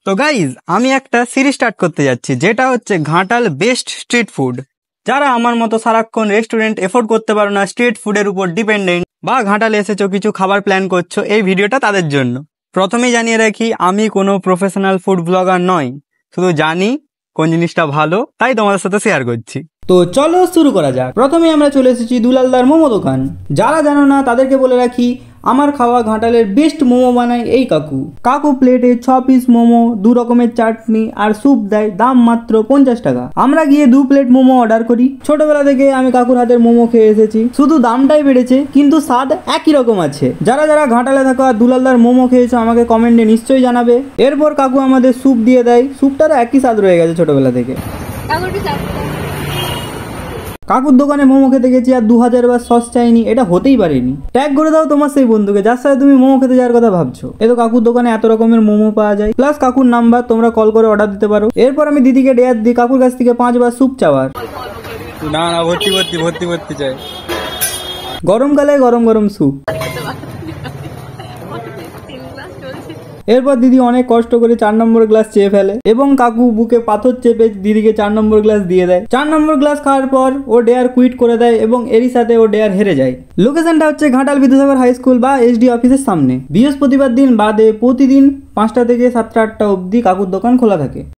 তো গাইজ আমি একটা সিরিজ স্টার্ট করতে যাচ্ছি, যেটা হচ্ছে ঘাটাল বেস্ট স্ট্রিট ফুড। যারা আমার মতো সারাক্ষণ রেস্টুরেন্ট এফোর্ড করতে পারো না, স্ট্রিট ফুডের উপর ডিপেন্ডেন্ট, বা ঘাটালে এসেছো কিছু খাবার প্ল্যান করছো, এই ভিডিওটা তাদের জন্য। প্রথমেই জানিয়ে রাখি, আমি কোনো প্রফেশনাল ফুড ব্লগার নই, শুধু জানি কোন জিনিসটা ভালো, তাই তোমাদের সাথে শেয়ার করছি। তো চলো শুরু করা যাক। প্রথমে আমরা চলে এসেছি দুলালদার মোমো দোকান। যারা জানো না তাদেরকে বলে রাখি, আমার খাওয়া ঘাটালের বেস্ট মোমো বানায় এই কাকু প্লেটে 6 পিস মোমো, 2 রকমের চাটনি আর স্যুপ দেয়, দাম মাত্র 50 টাকা। আমরা গিয়ে 2 প্লেট মোমো অর্ডার করি। ছোটবেলা থেকে আমি কাকুর হাতের মোমো খেয়ে এসেছি, শুধু দামটাই বেড়েছে কিন্তু স্বাদ একই রকম আছে। যারা যারা ঘাটালে থাকা দুলালদার মোমো খেয়েছো আমাকে কমেন্টে নিশ্চয়ই জানাবে। এরপর কাকু আমাদের স্যুপ দিয়ে দেয়, স্যুপটারও একই স্বাদ রয়ে গেছে ছোটবেলা থেকে। কাকুর দোকানে মোমো খেতে গেছি আর 2000 বার সস চাইনি, এটা হতেই পারেনি। ট্যাগ করে দাও তোমার সেই বন্ধুকে যার সাথে তুমি মোমো খেতে যাওয়ার কথা ভাবছো। এ তো কাকুর দোকানে এত রকমের মোমো পাওয়া যায়, প্লাস কাকুর নাম্বার, তোমরা কল করে অর্ডার দিতে পারো। এরপর আমি দিদিকে ডেয়ার দিই কাকুর কাছ থেকে 5 বার স্যুপ চাওয়ার। না ভর্তি চাই। গরমকালে গরম গরম স্যুপ। এরপর দিদি অনেক কষ্ট করে 4 নম্বর গ্লাস চেয়ে ফেলে এবং কাকু বুকে পাথর চেপে দিদিকে 4 নম্বর গ্লাস দিয়ে দেয়। 4 নম্বর গ্লাস খাওয়ার পর ও ডেয়ার কুইট করে দেয় এবং এরই সাথে ও ডেয়ার হেরে যায়। লোকেশনটা হচ্ছে ঘাটাল বিদ্যাসাগর হাই স্কুল বা এসডি অফিসের সামনে। বৃহস্পতিবার দিন বাদে প্রতিদিন 5টা থেকে 7টা 8টা অবধি কাকুর দোকান খোলা থাকে।